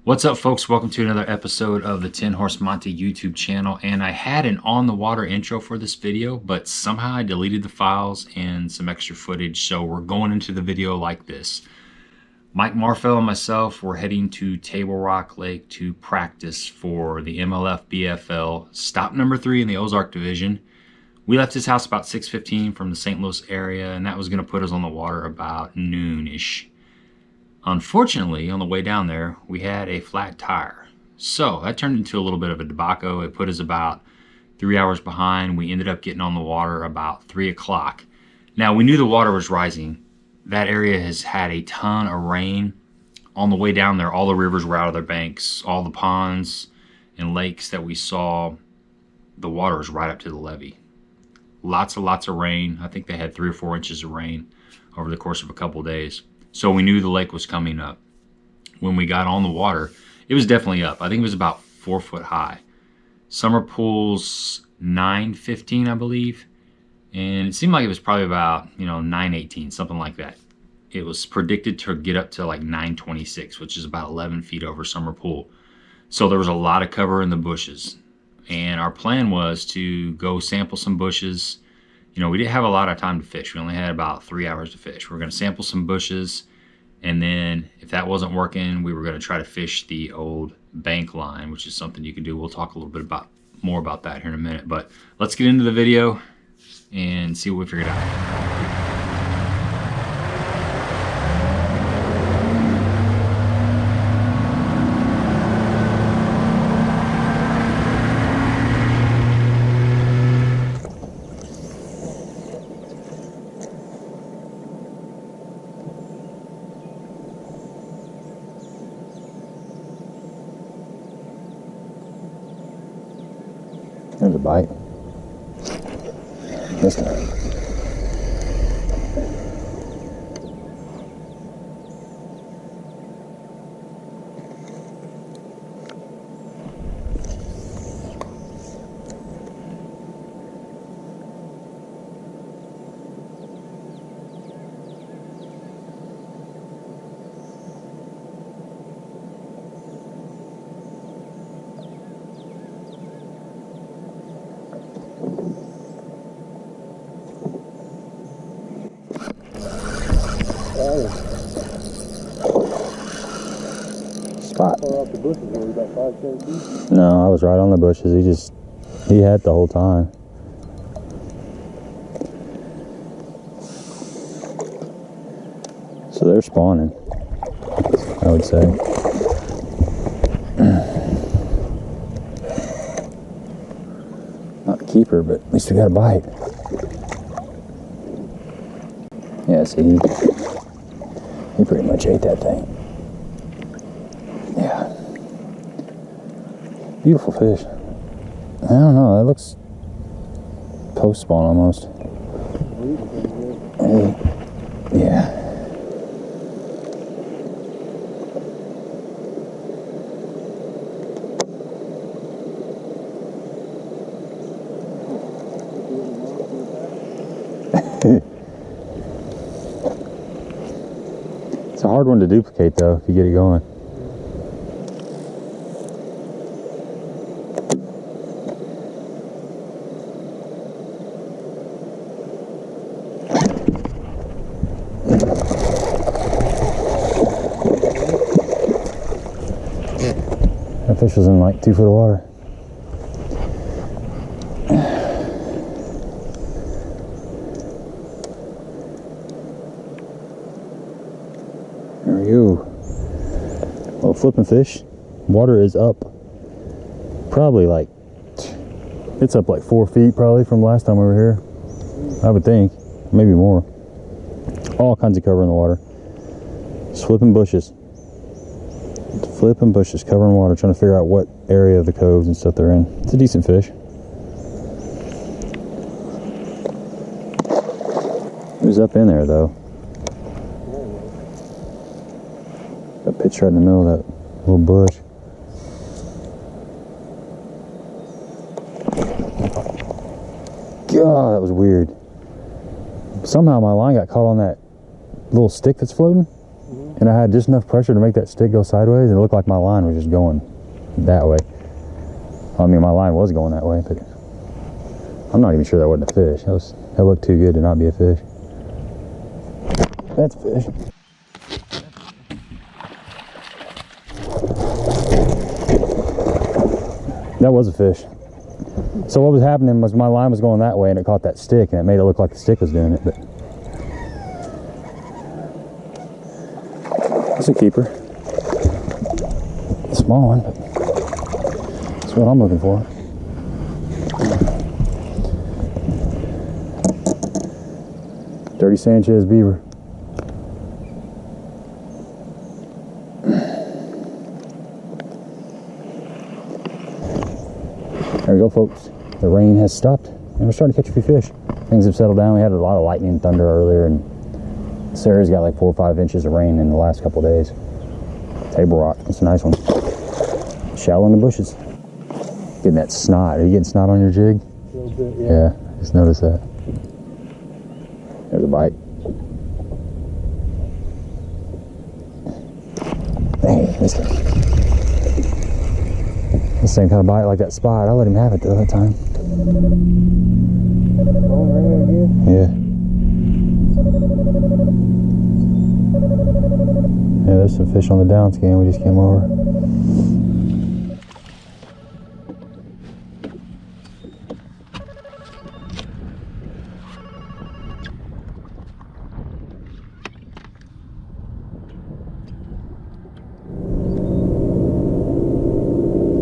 What's up, folks? Welcome to another episode of the 10 Horse Monte YouTube channel. And I had an on the water intro for this video, but somehow I deleted the files and some extra footage. So we're going into the video like this. Mike Marfell and myself were heading to Table Rock Lake to practice for the MLF BFL, stop number 3 in the Ozark division. We left his house about 6:15 from the St. Louis area, and that was going to put us on the water about noonish. Unfortunately, on the way down there, we had a flat tire. So that turned into a little bit of a debacle. It put us about 3 hours behind. We ended up getting on the water about 3 o'clock. Now, we knew the water was rising. That area has had a ton of rain. On the way down there, all the rivers were out of their banks. All the ponds and lakes that we saw, the water was right up to the levee. Lots of rain. I think they had 3 or 4 inches of rain over the course of a couple of days. So we knew the lake was coming up. When we got on the water, it was definitely up. I think it was about 4 foot high. Summer pool's 9:15, I believe. And it seemed like it was probably about, 9:18, something like that. It was predicted to get up to like 9:26, which is about 11 feet over summer pool. So there was a lot of cover in the bushes. And our plan was to go sample some bushes. We didn't have a lot of time to fish. We only had about 3 hours to fish. We were going to sample some bushes, and then if that wasn't working, we were going to try to fish the old bank line, which is something you can do. We'll talk a little bit more about that here in a minute. But let's get into the video and see what we figured out. There's a bite. This one. Spot. Off the bushes, were we about 5-10 feet? No, I was right on the bushes. He had the whole time. So they're spawning, I would say. Not the keeper, but at least we got a bite. Yeah, see, he pretty much ate that thing. Yeah. Beautiful fish. I don't know, that looks post-spawn almost. Yeah. It's a hard one to duplicate though, if you get it going. That fish was in like 2 foot of water. There we go. Little flipping fish. Water is up. Probably like, it's up like 4 feet probably from last time we were here. I would think, maybe more. All kinds of cover in the water. Just flipping bushes. Flipping bushes, covering water, trying to figure out what area of the coves and stuff they're in. It's a decent fish. He was up in there though. Got pitched right in the middle of that little bush. God, that was weird. Somehow my line got caught on that little stick that's floating. And I had just enough pressure to make that stick go sideways, and it looked like my line was just going that way. I mean, my line was going that way, but I'm not even sure that wasn't a fish. That looked too good to not be a fish. That's a fish. That was a fish. So what was happening was my line was going that way and it caught that stick and it made it look like the stick was doing it, but it's a keeper. A small one, but that's what I'm looking for. Dirty Sanchez beaver. There we go, folks. The rain has stopped and we're starting to catch a few fish. Things have settled down. We had a lot of lightning and thunder earlier, and Sarah's got like 4 or 5 inches of rain in the last couple of days. Table rock, it's a nice one. Shallow in the bushes. Getting that snot. Are you getting snot on your jig? A little bit, yeah. Yeah, just noticed that. There's a bite. Dang, missed it. The same kind of bite like that spot. I let him have it though that time. Phone ringing again? Yeah. Yeah, there's some fish on the down scan. We just came over.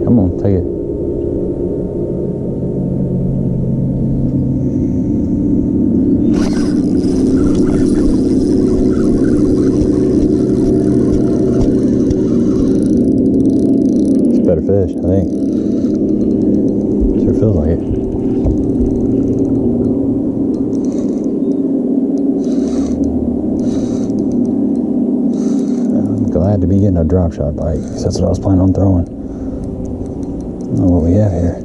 Come on, take it. It's a better fish, I think. Sure feels like it. I'm glad to be getting a drop shot bite, because that's what I was planning on throwing. I don't know what we have here.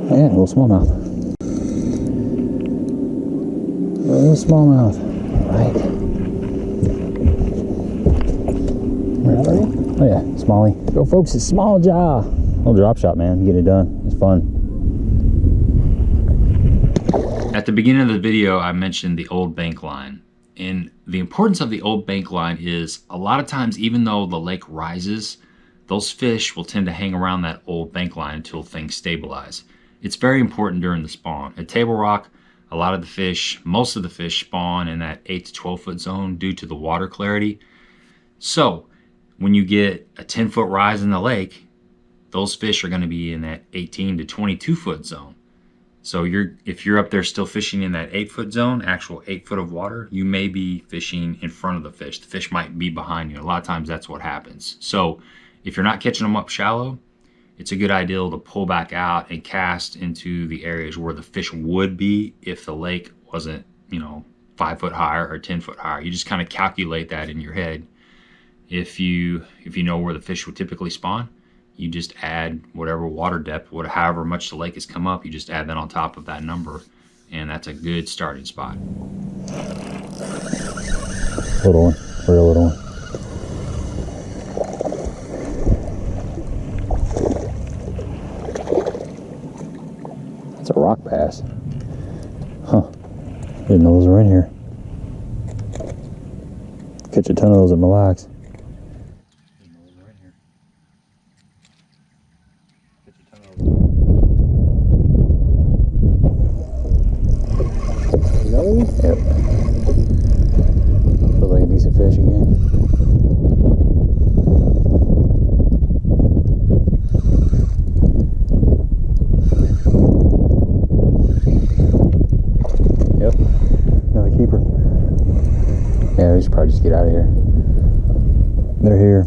Yeah, a little smallmouth. A little smallmouth. Right. Oh yeah, smallie. Go folks, it's small jaw. Little drop shot, man. Get it done. It's fun. At the beginning of the video, I mentioned the old bank line. And the importance of the old bank line is a lot of times, even though the lake rises, those fish will tend to hang around that old bank line until things stabilize. It's very important during the spawn. At Table Rock, a lot of the fish, most of the fish spawn in that 8 to 12 foot zone due to the water clarity. So when you get a 10-foot rise in the lake, those fish are going to be in that 18 to 22 foot zone. So if you're up there still fishing in that 8-foot zone, actual 8 foot of water, you may be fishing in front of the fish. The fish might be behind you. A lot of times that's what happens. So if you're not catching them up shallow, it's a good idea to pull back out and cast into the areas where the fish would be if the lake wasn't, 5 foot higher or 10 foot higher. You just kind of calculate that in your head. If you know where the fish would typically spawn, you just add whatever water depth, however much the lake has come up, you just add that on top of that number, and that's a good starting spot. Little one, real little one. It's a rock bass. Huh. Didn't know those were in here. Catch a ton of those at Mille Lacs. Yep. Feels like a decent fish again. Yep. Another keeper. Yeah, we should probably just get out of here. They're here.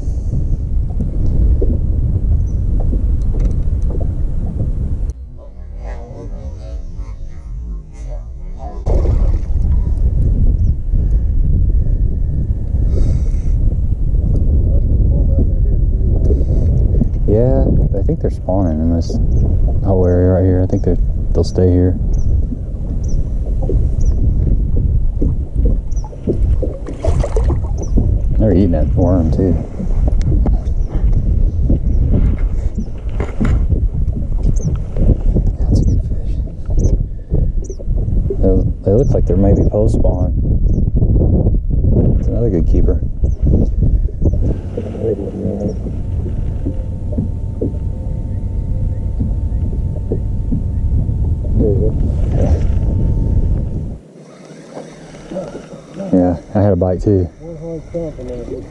Yeah, I think they're spawning in this whole area right here. I think they'll stay here. They're eating that worm too. That's a good fish. They look like they're maybe post spawn. It's another good keeper. Yeah, I had a bite too. One hard stump and then it gets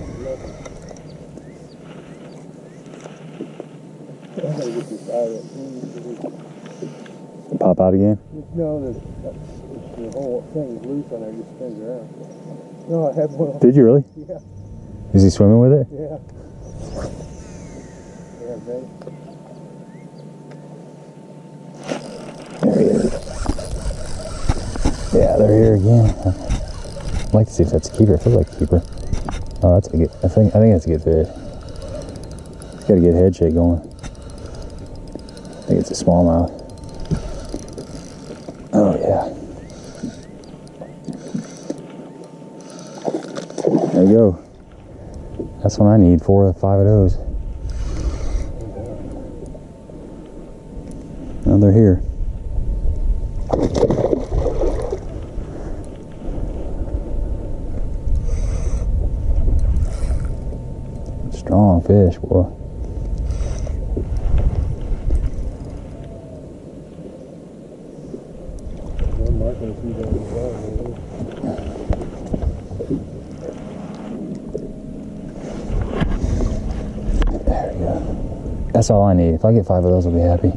Pop out again? No, the whole thing is loose on there, just spins around. No, I had one. Did you really? Yeah. Is he swimming with it? Yeah. Yeah, baby. There he is. Yeah, they're here again. I'd like to see if that's a keeper. It feels like a keeper. Oh, that's a good. I think that's a good fish. It's got a good head shake going. I think it's a smallmouth. Oh yeah. There you go. That's what I need. 4 or 5 of those. Now they're here. Strong fish, boy. There we go. That's all I need. If I get 5 of those, I'll be happy.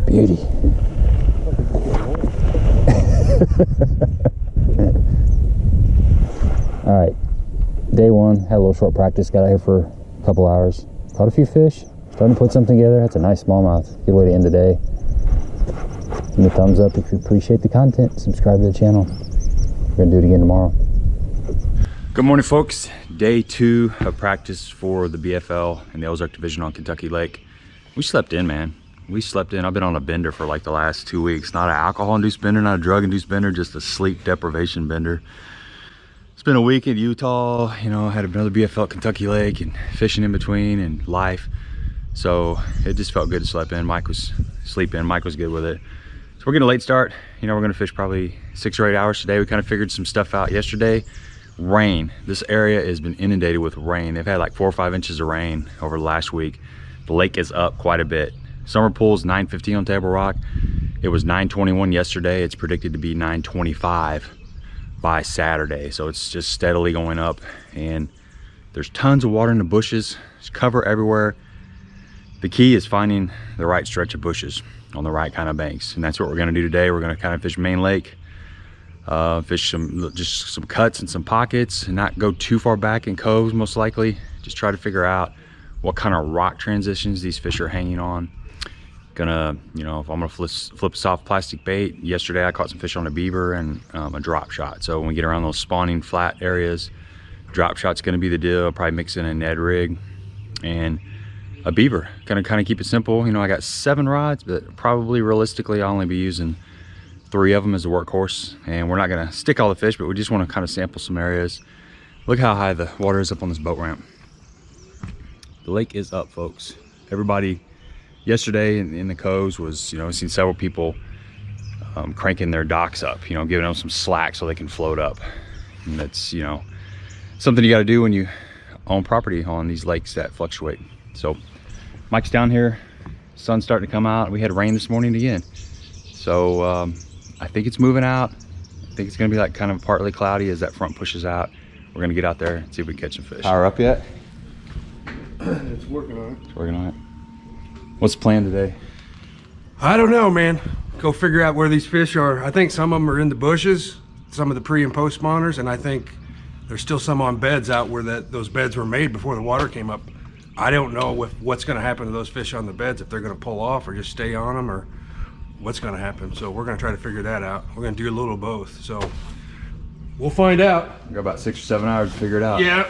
Beauty. All right, day one, had a little short practice, got out here for a couple hours, caught a few fish, starting to put something together. That's a nice smallmouth. Good way to end the day. Give me a thumbs up if you appreciate the content. Subscribe to the channel. We're gonna do it again tomorrow. Good morning, folks. Day 2 of practice for the BFL in the Ozark Division on Kentucky Lake. We slept in, man. We slept in. I've been on a bender for like the last 2 weeks. Not an alcohol-induced bender, not a drug-induced bender, just a sleep deprivation bender. It's been a week in Utah, you know, had another BFL at Kentucky Lake and fishing in between and life. So it just felt good to sleep in. Mike was sleeping. Mike was good with it. So we're getting a late start. You know, we're gonna fish probably 6 or 8 hours today. We kind of figured some stuff out yesterday. Rain. This area has been inundated with rain. They've had like 4 or 5 inches of rain over the last week. The lake is up quite a bit. Summer pool's 9:15 on Table Rock. It was 9:21 yesterday. It's predicted to be 9:25 by Saturday. So it's just steadily going up, and there's tons of water in the bushes. There's cover everywhere. The key is finding the right stretch of bushes on the right kind of banks, and that's what we're gonna do today. We're gonna kind of fish main lake, fish just some cuts and some pockets, and not go too far back in coves most likely. Just try to figure out what kind of rock transitions these fish are hanging on. Gonna, you know, if I'm gonna flip a soft plastic bait. Yesterday I caught some fish on a beaver and a drop shot. So when we get around those spawning flat areas, drop shot's gonna be the deal. I'll probably mix in a Ned rig and a beaver. Gonna kind of keep it simple. You know, I got 7 rods, but probably realistically I'll only be using 3 of them as a workhorse. And we're not gonna stick all the fish, but we just want to kind of sample some areas. Look how high the water is up on this boat ramp. The lake is up, folks. Everybody yesterday in the coves was, you know, I've seen several people cranking their docks up, you know, giving them some slack so they can float up. And that's, you know, something you got to do when you own property on these lakes that fluctuate. So Mike's down here, sun's starting to come out. We had rain this morning again. So I think it's moving out. I think it's gonna be like kind of partly cloudy as that front pushes out. We're gonna get out there and see if we can catch some fish. Power up yet? It's working on it. It's working on it. What's the plan today? I don't know, man. Go figure out where these fish are. I think some of them are in the bushes, some of the pre and post spawners, and I think there's still some on beds out where those beds were made before the water came up. I don't know what's going to happen to those fish on the beds, if they're going to pull off or just stay on them, or what's going to happen. So we're going to try to figure that out. We're going to do a little of both. So we'll find out. We got about 6 or 7 hours to figure it out. Yeah.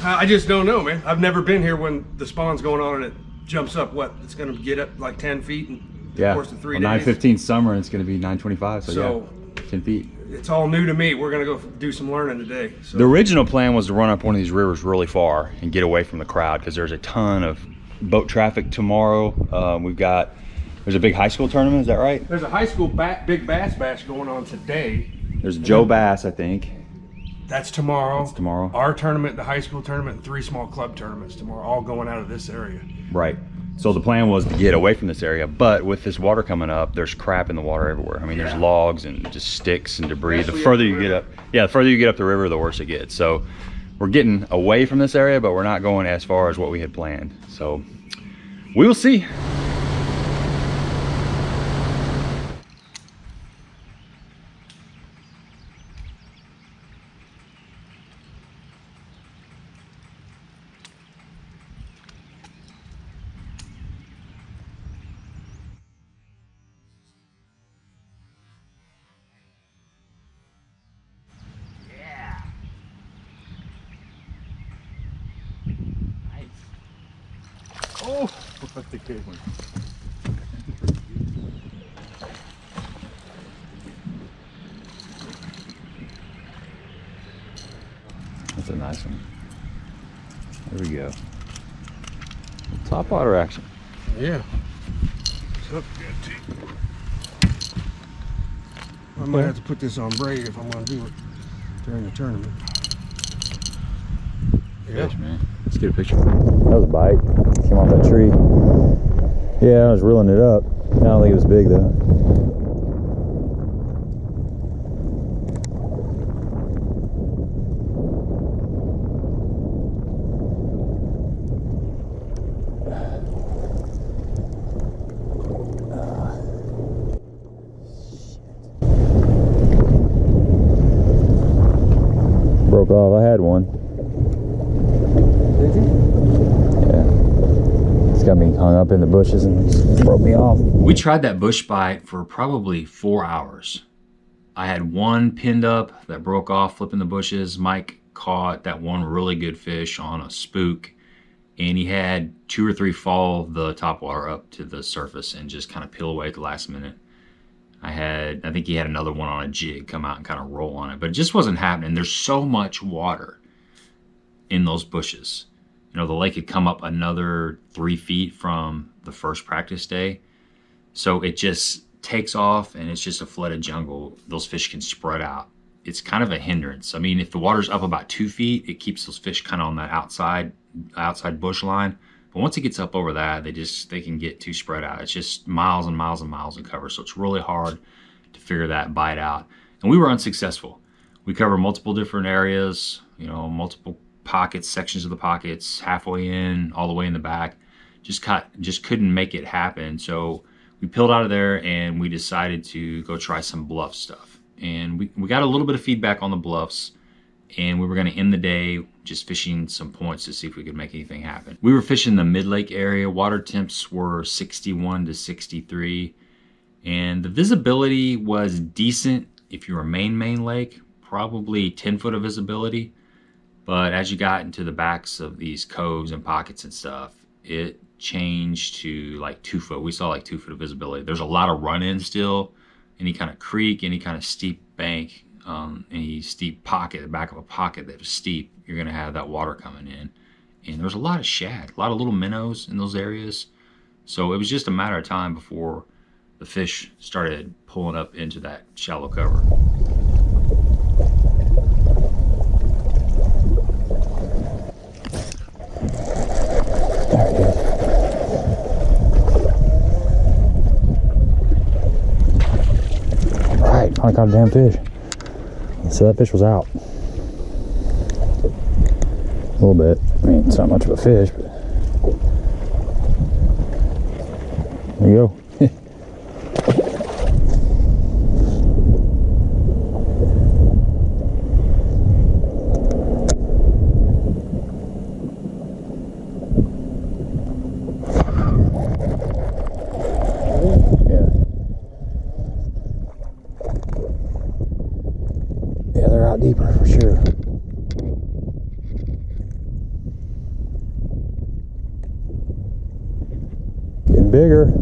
I just don't know, man. I've never been here when the spawn's going on and it jumps up. What? It's going to get up like 10 feet and Yeah. course of 3 Well, days. 9:15 summer, and it's going to be 9:25. So yeah, 10 feet. it's all new to me. We're gonna go do some learning today. So. The original plan was to run up one of these rivers really far and get away from the crowd, because there's a ton of boat traffic tomorrow. There's a big high school tournament, is that right? There's a high school big bass bash going on today. There's Joe Bass, I think. That's tomorrow. That's tomorrow. Our tournament, the high school tournament, and 3 small club tournaments tomorrow, all going out of this area. Right. So the plan was to get away from this area, but with this water coming up, there's crap in the water everywhere. I mean, there's logs and just sticks and debris. Especially The further you get up, the further you get up the river, the worse it gets. So we're getting away from this area, but we're not going as far as what we had planned. So we will see. Oh, that's the big one. That's a nice one. There we go. Top water action. Yeah. So, I might have to put this on braid if I'm going to do it during the tournament. Yeah. Fish, man. Let's get a picture. That was a bite. Came off that tree. Yeah, I was reeling it up. I don't think it was big though. Broke off. I had one. Did you? Yeah. It's got me hung up in the bushes and just broke me off. We tried that bush bite for probably 4 hours. I had one pinned up that broke off flipping the bushes. Mike caught that one really good fish on a spook, and he had 2 or 3 fall the topwater up to the surface and just kind of peel away at the last minute. I think he had another one on a jig come out and kind of roll on it, but it just wasn't happening. There's so much water in those bushes. You know, the lake had come up another 3 feet from the first practice day. So it just takes off and it's just a flooded jungle. Those fish can spread out. It's kind of a hindrance. I mean, if the water's up about 2 feet, it keeps those fish kind of on that outside bush line. But once it gets up over that, they can get too spread out. It's just miles and miles and miles of cover. So it's really hard to figure that bite out. And we were unsuccessful. We covered multiple different areas, you know, multiple pockets, sections of the pockets, halfway in, all the way in the back. Just couldn't make it happen. So we peeled out of there and we decided to go try some bluff stuff. And we got a little bit of feedback on the bluffs, and we were going to end the day just fishing some points to see if we could make anything happen. We were fishing the mid-lake area. Water temps were 61 to 63, and the visibility was decent if you were main lake, probably 10 foot of visibility. But as you got into the backs of these coves and pockets and stuff, it changed to like 2 foot. We saw like 2 foot of visibility. There's a lot of run-in still, any kind of creek, any kind of steep bank, any steep pocket, the back of a pocket that was steep, you're going to have that water coming in. And there's a lot of shad, a lot of little minnows in those areas. So it was just a matter of time before the fish started pulling up into that shallow cover. There it is. All right, finally caught a damn fish. So that fish was out. A little bit. I mean, it's not much of a fish, but there you go. Yeah, they're out deeper for sure. Getting bigger.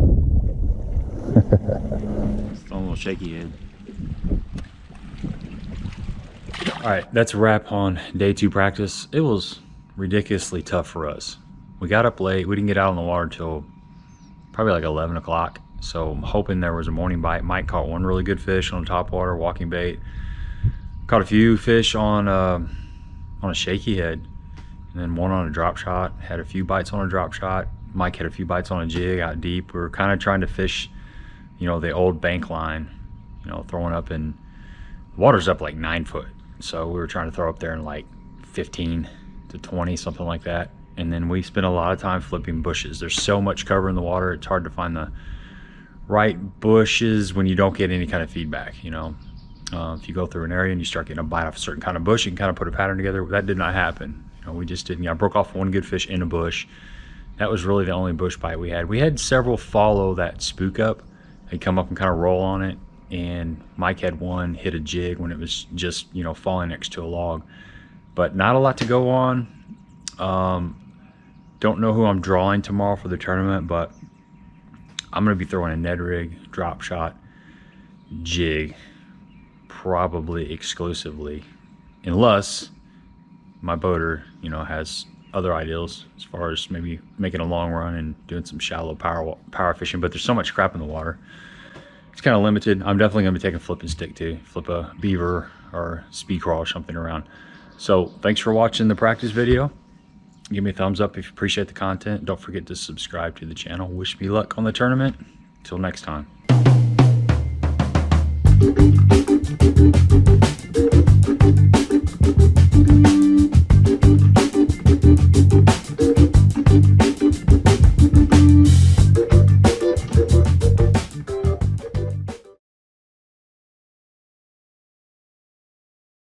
shaky head. All right, that's a wrap on day 2 practice. It was ridiculously tough for us. We got up late. We didn't get out on the water till probably like 11 o'clock. So I'm hoping there was a morning bite. Mike caught one really good fish on top water, walking bait. Caught a few fish on a shaky head, and then one on a drop shot. Had a few bites on a drop shot. Mike had a few bites on a jig out deep. We were kind of trying to fish, you know, the old bank line, you know, throwing up, and the water's up like 9 foot. So we were trying to throw up there in like 15 to 20, something like that. And then we spent a lot of time flipping bushes. There's so much cover in the water, it's hard to find the right bushes when you don't get any kind of feedback, you know. If you go through an area and you start getting a bite off a certain kind of bush, you can kind of put a pattern together. That did not happen. You know, we just didn't. I broke off one good fish in a bush. That was really the only bush bite we had. We had several follow that spook up. They'd come up and kind of roll on it. And Mike had one hit a jig when it was just, you know, falling next to a log. But not a lot to go on. Don't know who I'm drawing tomorrow for the tournament, but I'm going to be throwing a Ned rig, drop shot, jig, probably exclusively, unless my boater, you know, has other ideals as far as maybe making a long run and doing some shallow power fishing. But there's so much crap in the water, it's kind of limited. I'm definitely going to be taking flip and stick too, flip a beaver or speed crawl or something around. So thanks for watching the practice video. Give me a thumbs up if you appreciate the content. Don't forget to subscribe to the channel. Wish me luck on the tournament. Till next time.